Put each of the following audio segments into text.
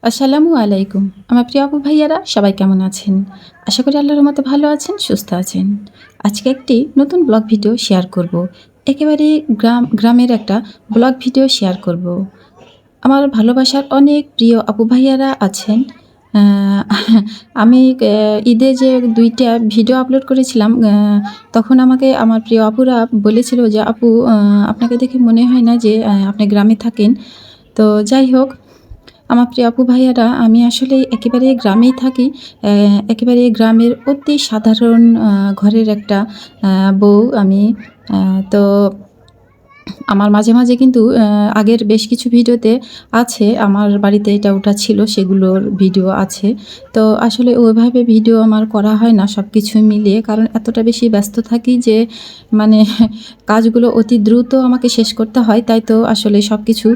আসসালামু আলাইকুম। আমার প্রিয় আপু ভাইয়ারা সবাই কেমন আছেন? আশা করি আল্লাহর রহমতে ভালো আছেন, সুস্থ আছেন। আজকে একটি নতুন ব্লগ ভিডিও শেয়ার করব। একেবারে গ্রামের একটা ব্লগ ভিডিও শেয়ার করব। আমার ভালোবাসার অনেক প্রিয় আপু ভাইয়ারা আছেন। আ আমি ঈদে যে ২ টা ভিডিও আপলোড করেছিলাম, তখন আমাকে আমার প্রিয় আপুরা বলেছিল যে, "আপু, আপনাকে দেখে মনে হয় না যে আপনি গ্রামে থাকেন।" তো যাই হোক, আমার প্রিয় আপু ভাইয়ারা, আমি আসলে একেবারে গ্রামেই থাকি। একেবারে গ্রামের অতি সাধারণ ঘরের একটা বউ আমি। তো আমার মাঝে, মাঝে কিন্তু আগের বেশ কিছু ভিডিওতে আছে, আমার বাড়িতে এটা ওটা ছিল সেগুলোর ভিডিও আছে। তো আসলে ওইভাবে ভিডিও আমার করা হয় না সব কিছু মিলিয়ে, কারণ এতটা বেশি ব্যস্ত থাকি যে মানে কাজগুলো অতি দ্রুত আমাকে শেষ করতে হয়, তাই তো আসলে সব কিছু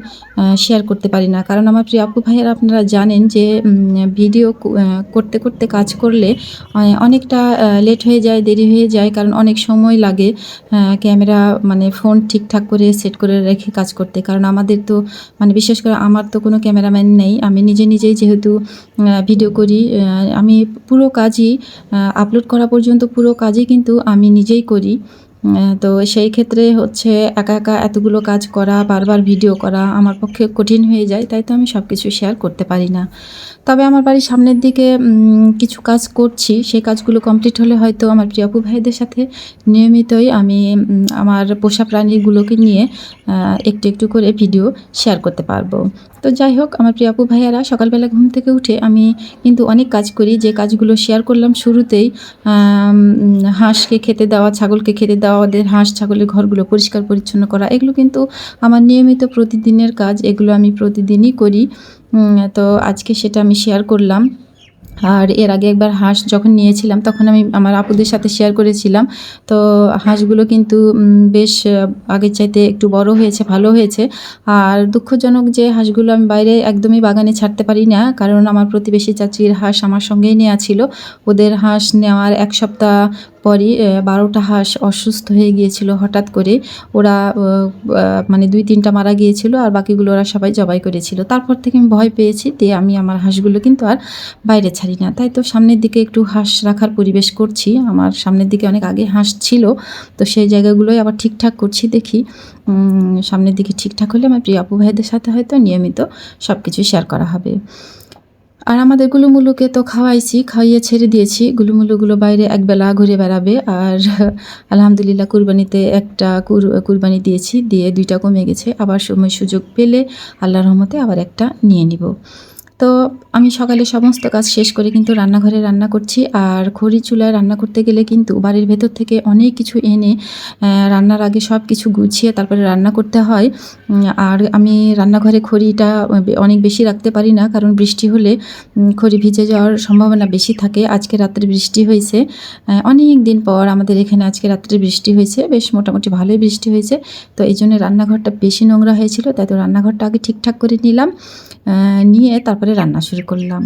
শেয়ার করতে পারি না। কারণ আমার প্রিয় আপু ভাইয়েরা, আপনারা জানেন যে ভিডিও করতে, করতে কাজ করলে অনেকটা লেট হয়ে যায়, দেরি হয়ে যায়, কারণ অনেক সময় লাগে ক্যামেরা মানে ফোন ঠিকঠাক করে সেট করে রেখে কাজ করতে। কারণ আমাদের তো মানে বিশেষ করে আমার তো কোনো ক্যামেরাম্যান নেই। আমি নিজেই যেহেতু ভিডিও করি, আমি পুরো কাজই আপলোড করা পর্যন্ত পুরো কাজই কিন্তু আমি নিজেই করি। তো সেই ক্ষেত্রে হচ্ছে একা এতগুলো কাজ করা, বারবার ভিডিও করা আমার পক্ষে কঠিন হয়ে যায়। তাই তো আমি সব কিছু শেয়ার করতে পারি না। তবে আমার বাড়ির সামনের দিকে কিছু কাজ করছি। সেই কাজগুলো কমপ্লিট হলে হয়তো আমার প্রিয় আপু ভাইদের সাথে নিয়মিতই আমি আমার পোষা প্রাণীগুলোকে নিয়ে একটু করে ভিডিও শেয়ার করতে পারবো। তো যাই হোক, আমার প্রিয় আপু ভাইয়ারা, সকালবেলা ঘুম থেকে উঠে আমি কিন্তু অনেক কাজ করি। যে কাজগুলো শেয়ার করলাম শুরুতেই, হাঁসকে খেতে দেওয়া, ছাগলকে খেতে দেওয়া, ওদের হাঁস ছাগলের ঘরগুলো পরিষ্কার পরিচ্ছন্ন করা, এগুলো কিন্তু আমার নিয়মিত প্রতিদিনের কাজ। এগুলো আমি প্রতিদিনই করি। তো আজকে সেটা আমি শেয়ার করলাম। আর এর আগে একবার হাঁস যখন নিয়েছিলাম, তখন আমি আমার আপুদের সাথে শেয়ার করেছিলাম। তো হাঁসগুলো কিন্তু বেশ আগের চাইতে একটু বড় হয়েছে, ভালো হয়েছে। আর দুঃখজনক যে হাঁসগুলো আমি বাইরে একদমই বাগানে ছাড়তে পারি না, কারণ আমার প্রতিবেশী চাচির হাঁস আমার সঙ্গেই নেওয়া ছিল। ওদের হাঁস নেওয়ার ১ সপ্তাহ পরই ১২টা হাঁস অসুস্থ হয়ে গিয়েছিল হঠাৎ করে। ওরা মানে ২-৩টা মারা গিয়েছিল, আর বাকিগুলো ওরা সবাই জবাই করেছিল। তারপর থেকে আমি ভয় পেয়েছি, দিয়ে আমি আমার হাঁসগুলো কিন্তু আর বাইরে ছাড়ি না। তাই তো সামনের দিকে একটু হাঁস রাখার পরিবেশ করছি। আমার সামনের দিকে অনেক আগে হাঁস ছিল, তো সেই জায়গাগুলোই আবার ঠিকঠাক করছি। দেখি সামনের দিকে ঠিকঠাক হলে আমার প্রিয় আপু ভাইদের সাথে হয়তো নিয়মিত সব কিছু শেয়ার করা হবে। আর আমাদের গুলুমুলুকে তো খাইয়ে ছেড়ে দিয়েছি। গুলুমুলুগুলো বাইরে একবেলা ঘুরে বেড়াবে। আর আলহামদুলিল্লাহ কুরবানিতে একটা কুরবানি দিয়েছি, দিয়ে ২টা কমে গেছে। আবার সময় সুযোগ পেলে আল্লাহর রহমতে আবার একটা নিয়ে নিব। তো আমি সকালে সমস্ত কাজ শেষ করে কিন্তু রান্নাঘরে রান্না করছি। আর খড়ি চুলায় রান্না করতে গেলে কিন্তু বাড়ির ভেতর থেকে অনেক কিছু এনে রান্নার আগে সব কিছু গুছিয়ে তারপরে রান্না করতে হয়। আর আমি রান্নাঘরে খড়িটা অনেক বেশি রাখতে পারি না, কারণ বৃষ্টি হলে খড়ি ভিজে যাওয়ার সম্ভাবনা বেশি থাকে। আজকে রাত্রে বৃষ্টি হয়েছে, অনেক দিন পর আমাদের এখানে আজকে রাত্রে বৃষ্টি হয়েছে, বেশ মোটামুটি ভালোই বৃষ্টি হয়েছে। তো এই জন্য রান্নাঘরটা বেশি নোংরা হয়েছিল, তাই তো রান্নাঘরটা আগে ঠিকঠাক করে নিলাম, নিয়ে তারপরে রান্না শুরু করলাম।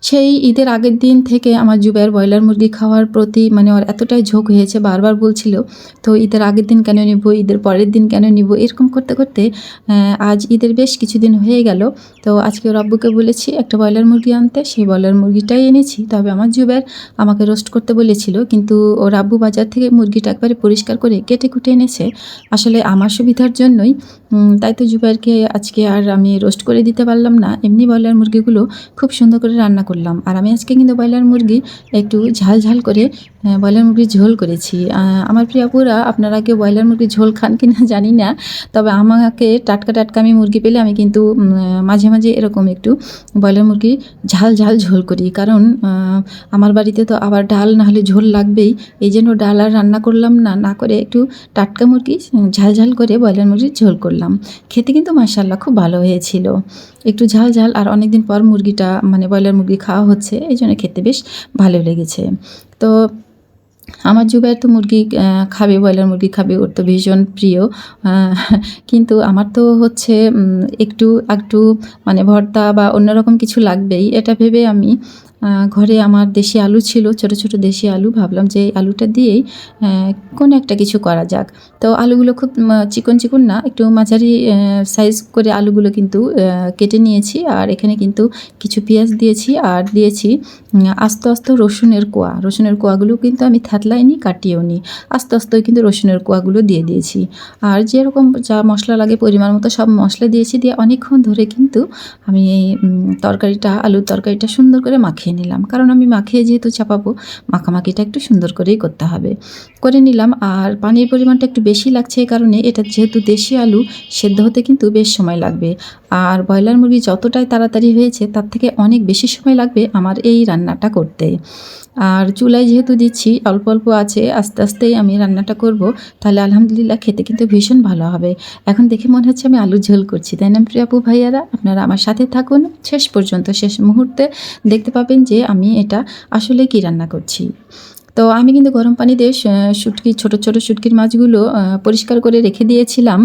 সেই ঈদের আগের দিন থেকে আমার জুবাইর ব্রয়লার মুরগি খাওয়ার প্রতি মানে ওর এতটাই ঝোঁক হয়েছে, বারবার বলছিল তো ঈদের আগের দিন কেন নিব, ঈদের পরের দিন কেন নিব, এরকম করতে করতে আজ ঈদের বেশ কিছুদিন হয়ে গেল। তো আজকে ওর আব্বুকে বলেছি একটা ব্রয়লার মুরগি আনতে, সেই ব্রয়লার মুরগিটাই এনেছি। তবে আমার জুবাইর আমাকে রোস্ট করতে বলেছিল, কিন্তু ওর আব্বু বাজার থেকে মুরগিটা একবারে পরিষ্কার করে কেটে কুটে এনেছে, আসলে আমার সুবিধার জন্যই। তাই তো জুবাইরকে আজকে আর আমি রোস্ট করে দিতে পারলাম না, এমনি ব্রয়লার মুরগিগুলো খুব সুন্দর করে রান্না করলাম। আর আমি আজকে কিন্তু ব্রয়লার মুরগি একটু ঝাল ঝাল করে ব্রয়লার মুরগির ঝোল করেছি। আমার প্রিয় আপুরা, আপনারা কেউ ব্রয়লার মুরগির ঝোল খান কি না জানি না, তবে আমাকে টাটকা টাটকা আমি মুরগি পেলে আমি কিন্তু মাঝে মাঝে এরকম একটু ব্রয়লার মুরগি ঝাল ঝাল ঝোল করি, কারণ আমার বাড়িতে তো আবার ডাল না হলে ঝোল লাগবেই। এই জন্য ডাল আর রান্না করলাম না, না করে একটু টাটকা মুরগি ঝাল ঝাল করে ব্রয়লার মুরগির ঝোল করলাম। খেতে কিন্তু মাশাআল্লাহ খুব ভালো হয়েছিল, একটু ঝাল ঝাল, আর অনেক দিন পর মুরগিটা মানে ব্রয়লার মুরগি খাওয়া হচ্ছে, এই জন্য খেতে বেশ ভালো লেগেছে। তো আমার জুবাইর তো মুরগি খাবে, ব্রয়লার মুরগি খাবে, ওর তো ভীষণ প্রিয়। কিন্তু আমার তো হচ্ছে একটু একটু মানে ভর্তা বা অন্যরকম কিছু লাগবেই, এটা ভেবে আমি ঘরে আমার দেশি আলু ছিল, ছোট ছোট দেশি আলু, ভাবলাম যে এই আলুটা দিয়েই কোনো একটা কিছু করা যাক। তো আলুগুলো খুব চিকন চিকন না, একটু মাঝারি সাইজ করে আলুগুলো কিন্তু কেটে নিয়েছি, আর এখানে কিন্তু কিছু পেঁয়াজ দিয়েছি, আর দিয়েছি আস্তে আস্তে রসুনের কোয়া। রসুনের কোয়াগুলো কিন্তু আমি থাতলাইনি, কাটিয়েও নি, আস্তে আস্তে কিন্তু রসুনের কোয়াগুলো দিয়ে দিয়েছি। আর যেরকম যা মশলা লাগে পরিমাণ মতো সব মশলা দিয়েছি, দিয়ে অনেকক্ষণ ধরে কিন্তু আমি এই তরকারিটা, আলুর তরকারিটা সুন্দর করে মাখিয়ে নিলাম, কারণ আমি মাখিয়ে যেহেতু চাপাবো, মাখামাখিটা একটু সুন্দর করেই করতে হবে। করে নিলাম, আর পানির পরিমাণটা একটু বেশি লাগছে, এই কারণে এটা যেহেতু দেশি আলু, সেদ্ধ হতে কিন্তু বেশ সময় লাগবে। আর ব্রয়লার মুরগি যতটাই তাড়াতাড়ি হয়েছে, তার থেকে অনেক বেশি সময় লাগবে আমার এই রান্নাটা করতে। আর চুলায় যেহেতু দিচ্ছি, অল্প অল্প আছে, আস্তে আস্তেই আমি রান্নাটা করব, তাহলে আলহামদুলিল্লাহ খেতে কিন্তু ভীষণ ভালো হবে। এখন দেখে মনে হচ্ছে আমি আলুর ঝোল করছি, তাই না প্রিয় আপু ভাইয়ারা? আপনারা আমার সাথে থাকুন শেষ পর্যন্ত, শেষ মুহূর্তে দেখতে পাবেন যে আমি এটা আসলে কি রান্না করছি। তো আমি কিন্তু গরম পানি দিয়ে শুটকি, ছোট ছোট শুটকির মাছগুলো পরিষ্কার করে রেখে দিয়েছিলাম।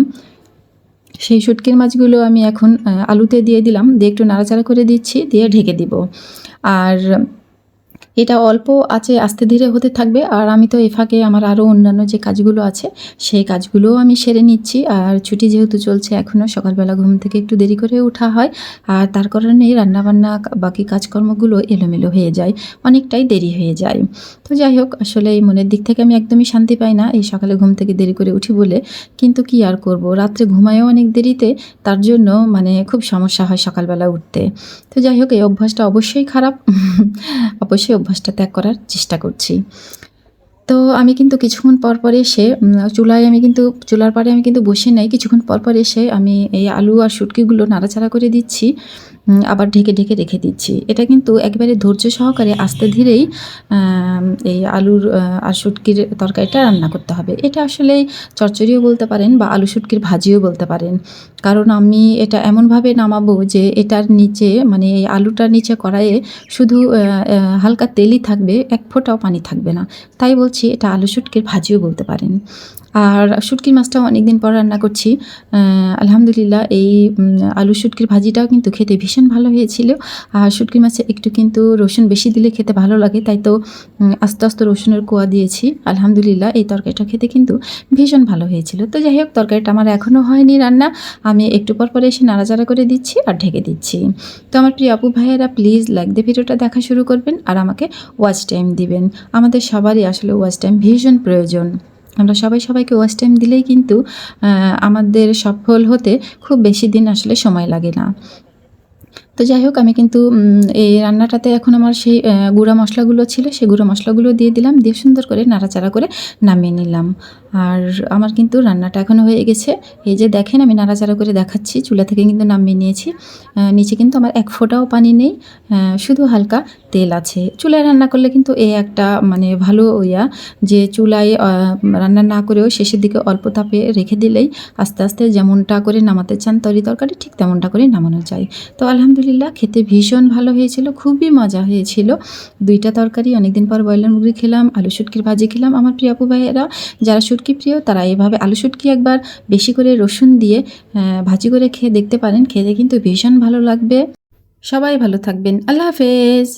সেই শুটকির মাছগুলো আমি এখন আলুতে দিয়ে দিলাম, দিয়ে একটু নাড়াচাড়া করে দিচ্ছি, দিয়ে ঢেকে দিব। আর এটা অল্প আছে আস্তে ধীরে হতে থাকবে, আর আমি তো এ ফাঁকে আমার আরও অন্যান্য যে কাজগুলো আছে সেই কাজগুলোও আমি সেরে নিচ্ছি। আর ছুটি যেহেতু চলছে এখনও, সকালবেলা ঘুম থেকে একটু দেরি করে ওঠা হয়, আর তার কারণেই রান্নাবান্না বাকি কাজকর্মগুলো এলোমেলো হয়ে যায়, অনেকটাই দেরি হয়ে যায়। তো যাই হোক, আসলে এই মনের দিক থেকে আমি একদমই শান্তি পাই না এই সকালে ঘুম থেকে দেরি করে উঠি বলে, কিন্তু কি আর করব, রাত্রে ঘুমায়ও অনেক দেরিতে, তার জন্য মানে খুব সমস্যা হয় সকালবেলা উঠতে। তো যাই হোক, এই অভ্যাসটা অবশ্যই খারাপ, অবশ্যই অভ্যাসটা ত্যাগ করার চেষ্টা করছি। তো আমি কিন্তু কিছুক্ষণ পর এসে চুলার পাড়ে আমি কিন্তু বসে নাই, কিছুক্ষণ পর এসে আমি এই আলু আর শুটকিগুলো নাড়াচাড়া করে দিচ্ছি, আবার ঢেকে ঢেকে রেখে দিচ্ছি। এটা কিন্তু একেবারে ধৈর্য সহকারে আস্তে ধীরেই এই আলুর আর শুটকির তরকারিটা রান্না করতে হবে। এটা আসলে চচ্চড়িও বলতে পারেন বা আলু শুটকির ভাজিও বলতে পারেন, কারণ আমি এটা এমনভাবে নামাবো যে এটার নিচে মানে এই আলুটার নিচে কড়াইয়ে শুধু হালকা তেলই থাকবে, এক ফোঁটাও পানি থাকবে না, তাই বলছি এটা আলু শুটকির ভাজিও বলতে পারেন। আর শুটকির মাছটাও অনেক দিন পর রান্না করছি, আলহামদুলিল্লাহ এই আলু শুটকির ভাজিটাও কিন্তু খেতে ভীষণ ভালো হয়েছিল। আর শুটকির মাছে একটু কিন্তু রসুন বেশি দিলে খেতে ভালো লাগে, তাই তো আস্তে আস্তে রসুনের কোয়া দিয়েছি। আলহামদুলিল্লাহ এই তরকারিটা খেতে কিন্তু ভীষণ ভালো হয়েছিল। তো যাই হোক, তরকারিটা আমার এখনও হয়নি রান্না, আমি একটু পর এসে নাড়াচাড়া করে দিচ্ছি আর ঢেকে দিচ্ছি। তো আমার প্রিয় আপু ভাইয়েরা, প্লিজ লাইক দিয়ে ভিডিওটা দেখা শুরু করবেন, আর আমাকে ওয়াচ টাইম দিবেন। আমাদের সবারই আসলে ওয়াচ টাইম ভীষণ প্রয়োজন, আমরা সবাইকে ওয়াচ টাইম দিলেই কিন্তু আমাদের সফল হতে খুব বেশি দিন আসলে সময় লাগে না। তো যাই হোক, আমি কিন্তু এই রান্নাটাতে এখন আমার সেই গুঁড়া মশলাগুলো ছিল, সেই গুঁড়া মশলাগুলো দিয়ে দিলাম, দিয়ে সুন্দর করে নাড়াচাড়া করে নামিয়ে নিলাম। আর আমার কিন্তু রান্নাটা এখনও হয়ে গেছে, এই যে দেখেন আমি নাড়াচাড়া করে দেখাচ্ছি, চুলা থেকে কিন্তু নামিয়ে নিয়েছি। নিচে কিন্তু আমার এক ফোঁটাও পানি নেই, শুধু হালকা তেল আছে। চুলায় রান্না করলে কিন্তু এই একটা মানে ভালো যে চুলায় রান্না না করেও শেষের দিকে অল্প তাপে রেখে দিলেই আস্তে আস্তে যেমনটা করে নামাতে চান তরকারি, ঠিক তেমনটা করে নামানো যায়। তো আলহামদুলিল্লাহ খেতে ভীষণ ভালো হয়েছিল, খুবই মজা হয়েছিল। দুইটা তরকারি, অনেকদিন পর ব্রয়লার মুরগি খেলাম, আলু শুটকির ভাজি খেলাম। আমার প্রিয় আপু ভাইয়েরা যারা শুটকি প্রিয়, তারা এভাবে আলু শুটকি একবার বেশি করে রসুন দিয়ে ভাজি করে খেয়ে দেখতে পারেন, খেতে কিন্তু ভীষণ ভালো লাগবে। সবাই ভালো থাকবেন, আল্লাহ হাফেজ।